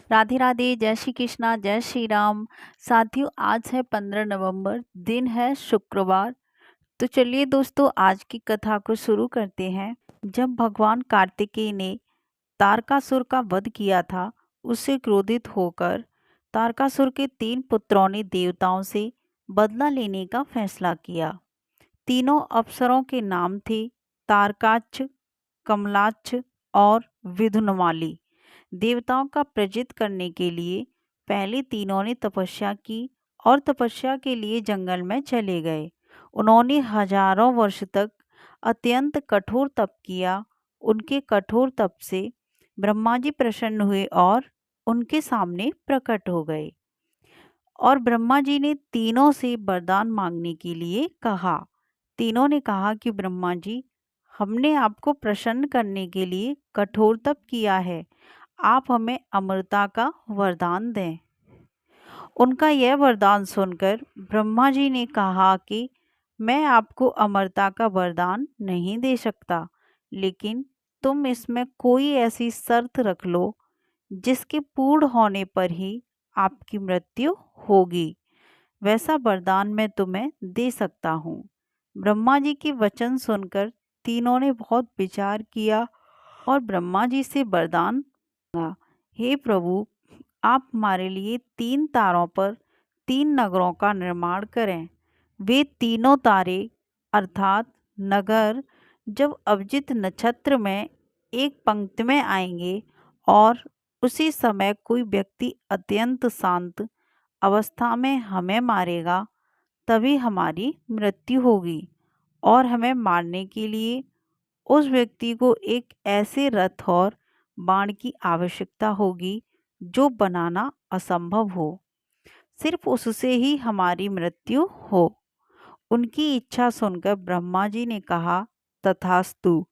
राधे राधे, जय श्री कृष्णा, जय श्री राम। साथियों, आज है 15 नवंबर, दिन है शुक्रवार। तो चलिए दोस्तों, आज की कथा को शुरू करते हैं। जब भगवान कार्तिकेय ने तारकासुर का वध किया था, उससे क्रोधित होकर तारकासुर के 3 पुत्रों ने देवताओं से बदला लेने का फैसला किया। तीनों अप्सरों के नाम थे तारकाच्छ, कमलाच्छ और विधुनमाली। देवताओं का प्रजित करने के लिए पहले तीनों ने तपस्या की और तपस्या के लिए जंगल में चले गए। उन्होंने हजारों वर्ष तक अत्यंत कठोर तप किया। उनके कठोर तप से ब्रह्मा जी प्रसन्न हुए और उनके सामने प्रकट हो गए और ब्रह्मा जी ने तीनों से वरदान मांगने के लिए कहा। तीनों ने कहा कि ब्रह्मा जी, हमने आपको प्रसन्न करने के लिए कठोर तप किया है, आप हमें अमरता का वरदान दें। उनका यह वरदान सुनकर ब्रह्मा जी ने कहा कि मैं आपको अमरता का वरदान नहीं दे सकता, लेकिन तुम इसमें कोई ऐसी शर्त रख लो जिसके पूर्ण होने पर ही आपकी मृत्यु होगी। वैसा वरदान मैं तुम्हें दे सकता हूँ। ब्रह्मा जी के वचन सुनकर तीनों ने बहुत विचार किया और ब्रह्मा जी से वरदान मांगा। हे प्रभु, आप हमारे लिए 3 तारों पर 3 नगरों का निर्माण करें। वे तीनों तारे अर्थात नगर जब अभिजित नक्षत्र में एक पंक्ति में आएंगे और उसी समय कोई व्यक्ति अत्यंत शांत अवस्था में हमें मारेगा, तभी हमारी मृत्यु होगी। और हमें मारने के लिए उस व्यक्ति को एक ऐसे रथ और बाण की आवश्यकता होगी जो बनाना असंभव हो। सिर्फ उससे ही हमारी मृत्यु हो। उनकी इच्छा सुनकर ब्रह्मा जी ने कहा, तथास्तु।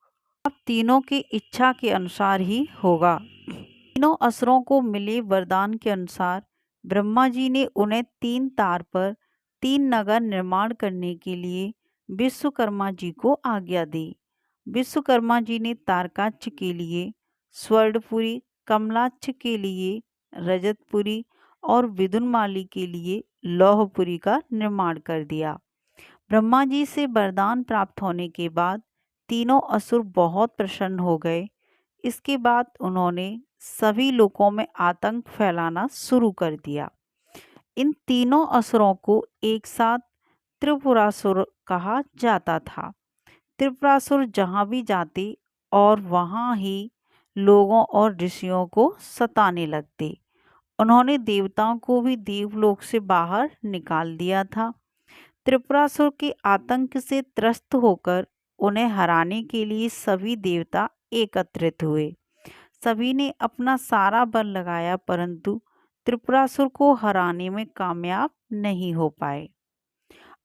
अब तीनों की इच्छा के अनुसार ही होगा। तीनों असुरों को मिले वरदान के अनुसार ब्रह्मा जी ने उन्हें 3 तार पर 3 नगर निर्माण करने के लिए विश्वकर्मा जी को आज्ञा दी। विश्वकर्मा जी ने तारकाच्छ के लिए स्वर्णपुरी, कमलाच्छ के लिए रजतपुरी और विदुनमाली के लिए लौहपुरी का निर्माण कर दिया। ब्रह्मा जी से वरदान प्राप्त होने के बाद तीनों असुर बहुत प्रसन्न हो गए। इसके बाद उन्होंने सभी लोकों में आतंक फैलाना शुरू कर दिया। इन तीनों असुरों को एक साथ त्रिपुरासुर कहा जाता था। त्रिपुरासुर जहाँ भी जाते और वहाँ ही लोगों और ऋषियों को सताने लगते। उन्होंने देवताओं को भी देवलोक से बाहर निकाल दिया था। त्रिपुरासुर के आतंक से त्रस्त होकर उन्हें हराने के लिए सभी देवता एकत्रित हुए। सभी ने अपना सारा बल लगाया, परंतु त्रिपुरासुर को हराने में कामयाब नहीं हो पाए।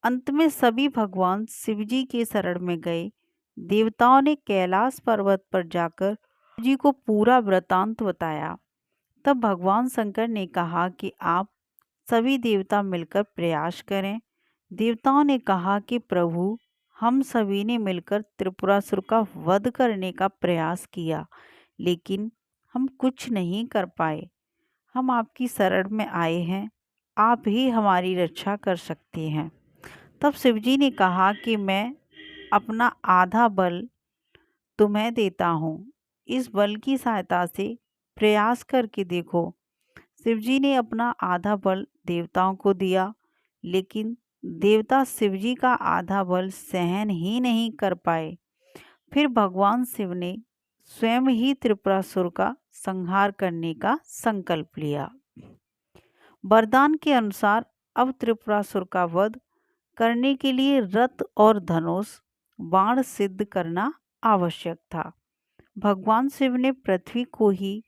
अंत में सभी भगवान शिवजी के शरण में गए। देवताओं ने कैलाश पर्वत पर जाकर शिवजी को पूरा वृतांत बताया। तब भगवान शंकर ने कहा कि आप सभी देवता मिलकर प्रयास करें। देवताओं ने कहा कि प्रभु, हम सभी ने मिलकर त्रिपुरासुर का वध करने का प्रयास किया, लेकिन हम कुछ नहीं कर पाए। हम आपकी शरण में आए हैं, आप ही हमारी रक्षा कर सकते हैं। तब शिवजी ने कहा कि मैं अपना आधा बल तुम्हें देता हूँ, इस बल की सहायता से प्रयास करके देखो। शिवजी ने अपना आधा बल देवताओं को दिया, लेकिन देवता शिवजी का आधा बल सहन ही नहीं कर पाए। फिर भगवान शिव ने स्वयं ही त्रिपुरासुर का संहार करने का संकल्प लिया। वरदान के अनुसार अब त्रिपुरासुर का वध करने के लिए रथ और धनुष बाण सिद्ध करना आवश्यक था। भगवान शिव ने पृथ्वी को ही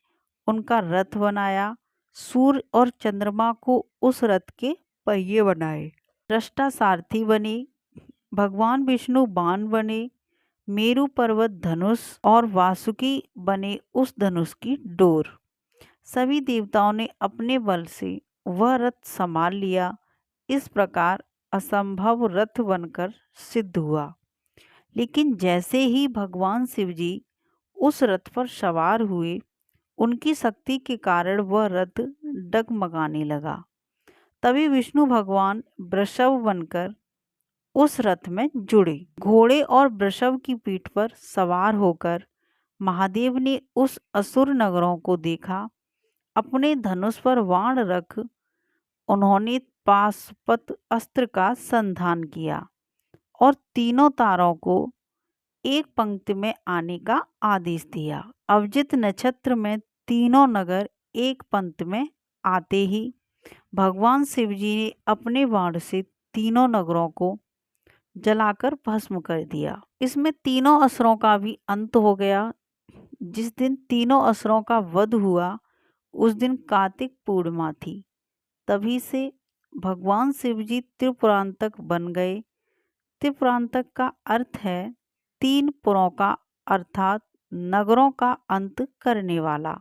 उनका रथ बनाया, सूर्य और चंद्रमा को उस रथ के पहिए बनाए, दृष्टा सारथी बने, भगवान विष्णु बाण बने, मेरु पर्वत धनुष और वासुकी बने उस धनुष की डोर। सभी देवताओं ने अपने बल से वह रथ संभाल लिया। इस प्रकार असंभव रथ बनकर सिद्ध हुआ। लेकिन जैसे ही भगवान शिवजी उस रथ पर सवार हुए, उनकी शक्ति के कारण वह रथ डगमगाने लगा। तभी विष्णु भगवान वृषभ बनकर उस रथ में जुड़े। घोड़े और वृषभ की पीठ पर सवार होकर महादेव ने उस असुर नगरों को देखा। अपने धनुष पर बाण रख उन्होंने पाशुपत अस्त्र का संधान किया और तीनों तारों को एक पंक्ति में आने का आदेश दिया। अभिजित नक्षत्र में तीनों नगर एक पंक्ति में आते ही भगवान शिवजी ने अपने बाण से तीनों नगरों को जलाकर भस्म कर दिया। इसमें तीनों असुरों का भी अंत हो गया। जिस दिन तीनों असुरों का वध हुआ उस दिन कार्तिक पूर्णिमा थी। तभी से भगवान शिवजी त्रिपुरांतक बन गए। त्रिपुरांतक का अर्थ है तीन पुरों का अर्थात नगरों का अंत करने वाला।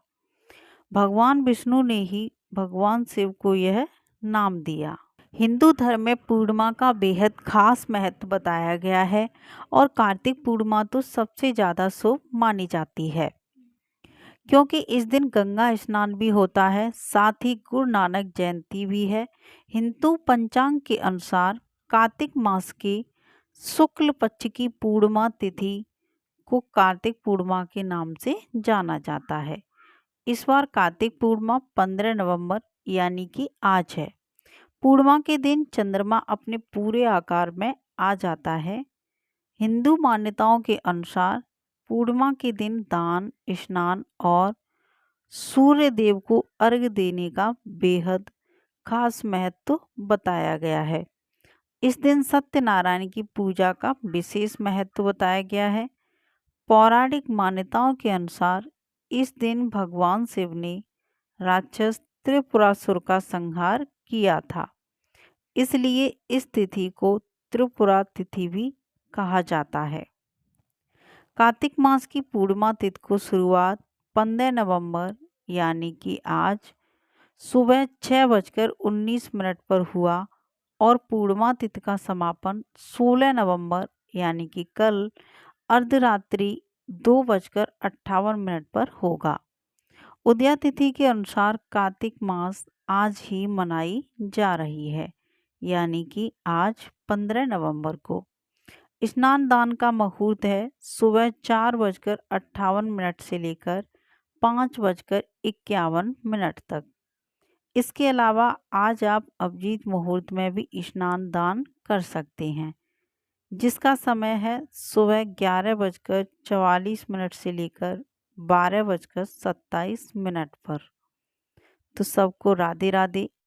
भगवान विष्णु ने ही भगवान शिव को यह नाम दिया। हिंदू धर्म में पूर्णिमा का बेहद खास महत्व बताया गया है और कार्तिक पूर्णिमा तो सबसे ज़्यादा शुभ मानी जाती है, क्योंकि इस दिन गंगा स्नान भी होता है, साथ ही गुरु नानक जयंती भी है। हिंदू पंचांग के अनुसार कार्तिक मास के शुक्ल पक्ष की पूर्णिमा तिथि को कार्तिक पूर्णिमा के नाम से जाना जाता है। इस बार कार्तिक पूर्णिमा 15 नवंबर यानी कि आज है। पूर्णिमा के दिन चंद्रमा अपने पूरे आकार में आ जाता है। हिंदू मान्यताओं के अनुसार पूर्णिमा के दिन दान, स्नान और सूर्य देव को अर्घ्य देने का बेहद खास महत्व बताया गया है। इस दिन सत्यनारायण की पूजा का विशेष महत्व बताया गया है। पौराणिक मान्यताओं के अनुसार इस दिन भगवान शिव ने राक्षस त्रिपुरासुर का संहार किया था, इसलिए इस तिथि को त्रिपुरा तिथि भी कहा जाता है। कार्तिक मास की पूर्णिमा तिथि को शुरुआत 15 नवंबर यानी कि आज सुबह 6:19 पर हुआ और पूर्णिमा तिथि का समापन 16 नवंबर यानी कि कल अर्धरात्रि 2:58 पर होगा। उदया तिथि के अनुसार कार्तिक मास आज ही मनाई जा रही है, यानी कि आज 15 नवंबर को। स्नान दान का मुहूर्त है सुबह 4:58 से लेकर 5:51 तक। इसके अलावा आज आप अभिजीत मुहूर्त में भी स्नान दान कर सकते हैं, जिसका समय है सुबह 11:44 से लेकर 12:27 पर। तो सबको राधे राधे।